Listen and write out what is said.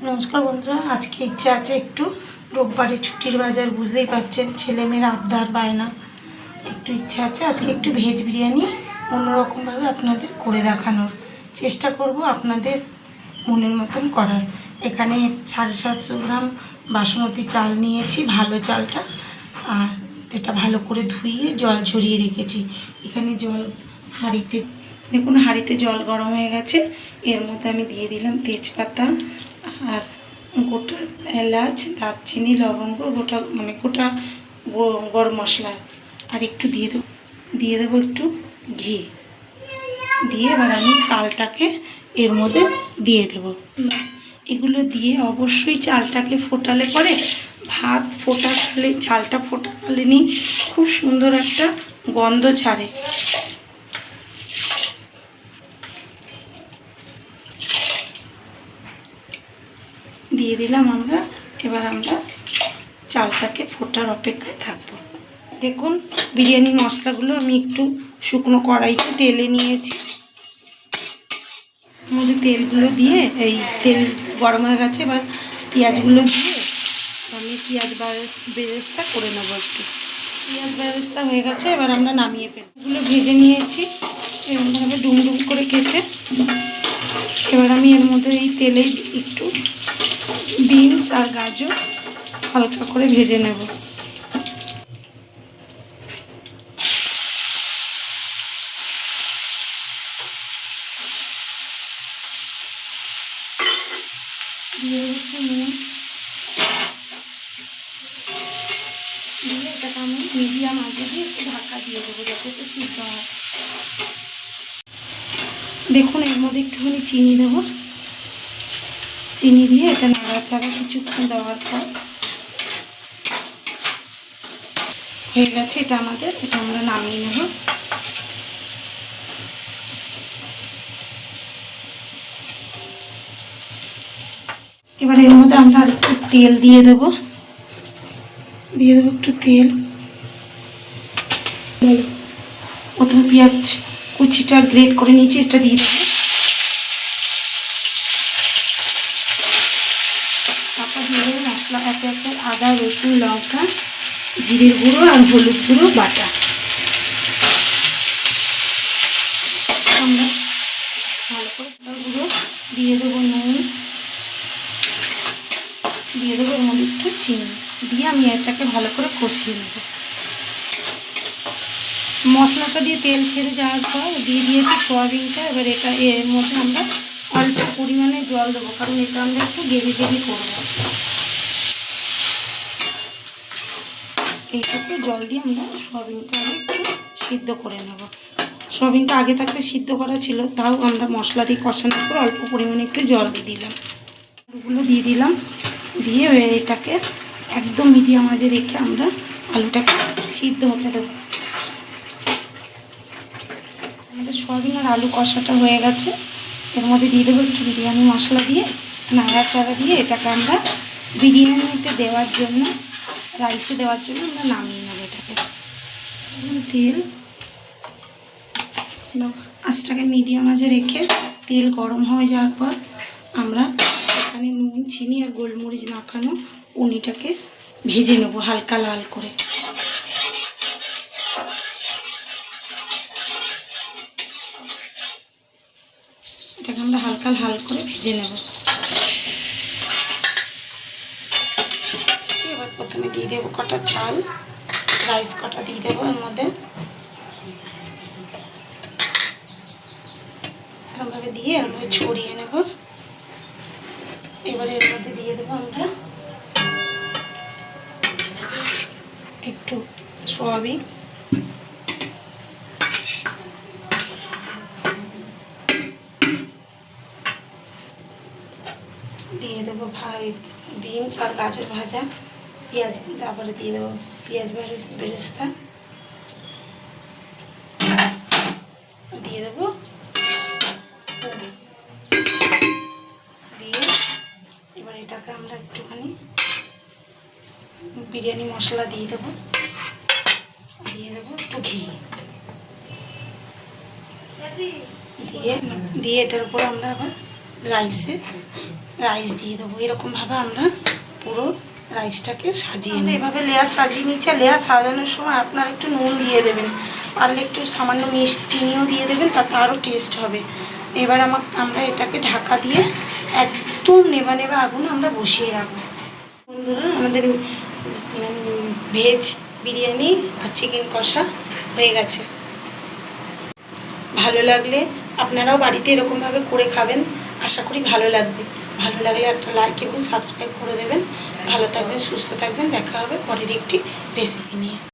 নমস্কার বন্ধুরা, আজকে ইচ্ছা আছে একটু রোববারে ছুটির বাজার, বুঝতেই পারছেন ছেলেমেয়ের আবদার বায়না, একটু ইচ্ছা আছে আজকে একটু ভেজ বিরিয়ানি অন্যরকমভাবে আপনাদের করে দেখানোর চেষ্টা করব, আপনাদের মনের মতন করার। এখানে 750 গ্রাম বাসমতি চাল নিয়েছি, ভালো চালটা, আর এটা ভালো করে ধুইয়ে জল ঝরিয়ে রেখেছি। এখানে জল হাঁড়িতে, দেখুন হাঁড়িতে জল গরম হয়ে গেছে। এর মধ্যে আমি দিয়ে দিলাম তেজপাতা আর গোটা এলাচ, দারচিনি, লবঙ্গ, গোটা গরম মশলা, আর একটু দিয়ে দেবো একটু ঘি দিয়ে এবার আমি চালটাকে এর মধ্যে দিয়ে দেব। এগুলো দিয়ে অবশ্যই চালটাকে ফোটালে পরে ভাত ফোটালে, চালটা ফোটালেনি খুব সুন্দর একটা গন্ধ ছাড়ে। দিয়ে দিলাম আমরা, এবার আমরা চালটাকে ফোটার অপেক্ষায় থাকবো। দেখুন বিরিয়ানি মশলাগুলো আমি একটু শুকনো কড়াইতে টেলে নিয়েছি। মধ্যে তেলগুলো দিয়ে, এই তেল গরম হয়ে গেছে, এবার পেঁয়াজগুলো দিয়ে আমি পেঁয়াজ বেরেস্তা করে নেবো একটু। পেঁয়াজ বেরেস্তা হয়ে গেছে, এবার আমরা নামিয়ে ফেলবো। এগুলো ভেজে নিয়েছি এরকমভাবে ডুম করে কেটে। এবার আমি এর মধ্যে এই তেলে একটু বিনস আর গাজর হালকা করে ভেজে নেব। দিয়ে একটু নুন দিয়ে এটাকে আমি মিডিয়াম আঁচে দিয়ে একটু ঢাকা দিয়ে দেবো যাতে একটু সিদ্ধ হয়। দেখুন এর মধ্যে একটুখানি চিনি দেবো, চিনি দিয়ে এটা নাড়াচাড়া কিছুক্ষণ দেওয়ার পর হয়ে গেছে এটা আমাদের। এটা আমরা নামিয়ে নেব। এবার এর মধ্যে আমরা একটু তেল দিয়ে দেবো একটু তেল। প্রথমে পেঁয়াজ কুচিটা গ্রেট করে নিয়েছি, এটা দিয়ে দেবো। তারপর দিয়ে দেবো মশলা একে একে, আদা, রসুন, লঙ্কা, জিরের গুঁড়ো আর হলুদ গুঁড়ো বাটা। আমরা ভালো করে গুঁড়ো দিয়ে দেবো, নুন দিয়ে দেবো, এর মধ্যে একটু চিনি দিয়ে আমি এটাকে ভালো করে কষিয়ে নেব। মশলাটা দিয়ে তেল ছেড়ে যাওয়ার পর দিয়ে দিয়েছি সয়াবিনটা। এবার এটা এর মধ্যে আমরা অল্প পরিমাণে জল দেবো, কারণ এটা আমরা একটু গ্রেভি করবো। এইটুকু জল দিয়ে আমরা সয়াবিনটা আগে একটু সিদ্ধ করে নেব। সয়াবিনটা আগে থাকতে সিদ্ধ করা ছিল, তাও আমরা মশলা দিয়ে কষানোর পর অল্প পরিমাণে একটু জল দিয়ে দিলাম। আলুগুলো দিয়ে দিলাম, দিয়ে এটাকে একদম মিডিয়াম আঁচে রেখে আমরা আলুটাকে সিদ্ধ হতে দেবো। আমাদের সয়াবিন আর আলু কষাটা হয়ে গেছে। এর মধ্যে দিয়ে দেবো একটু বিরিয়ানি মশলা দিয়ে নাড়াচাড়া দিয়ে এটাকে আমরা বিরিয়ানিতে দেওয়ার জন্য, রাইসে দেওয়ার জন্য আমরা নামিয়ে নেবো এটাকে। তেল আঁচটাকে মিডিয়াম আঁচে রেখে তেল গরম হয়ে যাওয়ার পর আমরা এখানে নুন, চিনি আর গোলমরিচ মাখানো পনিরটাকে ভেজে নেব হালকা লাল করে। এটাকে আমরা হালকা লাল করে ভেজে নেব। এবার প্রথমে দিয়ে দেবো কটা চাল, রাইস কটা দিয়ে দেবো এর মধ্যে, এরকমভাবে দিয়ে এরকমভাবে ছড়িয়ে নেব। এবারে এর মধ্যে দিয়ে দেবো আমরা একটু সয়াবিন, দিয়ে দেবো বিনস আর গাজর ভাজা, পেঁয়াজ, তারপরে দিয়ে দেবো পেঁয়াজ বেরেস্তা, দিয়ে দেবো দিয়ে এবার এটাকে আমরা একটুখানি বিরিয়ানি মশলা দিয়ে দেবো একটু ঘি দিয়ে এটার উপর আমরা আবার রাইস দিয়ে দেবো। এরকমভাবে আমরা পুরো রাইসটাকে সাজিয়ে নিই। এভাবে লেয়ার সাজিয়ে নিচ্ছে। লেয়ার সাজানোর সময় আপনারা একটু নুন দিয়ে দেবেন, পারলে একটু সামান্য চিনিও দিয়ে দেবেন, তাতে আরও টেস্ট হবে। এবার আমরা এটাকে ঢাকা দিয়ে একদম নেবা নেবা আগুন আমরা বসিয়ে রাখবো। বন্ধুরা, আমাদের ভেজ বিরিয়ানি আর চিকেন কষা হয়ে গেছে। ভালো লাগলে আপনারাও বাড়িতে এরকমভাবে করে খাবেন, আশা করি ভালো লাগবে। ভালো লাগলে একটা লাইক এবং সাবস্ক্রাইব করে দেবেন। ভালো থাকবেন, সুস্থ থাকবেন। দেখা হবে পরের একটি রেসিপি নিয়ে।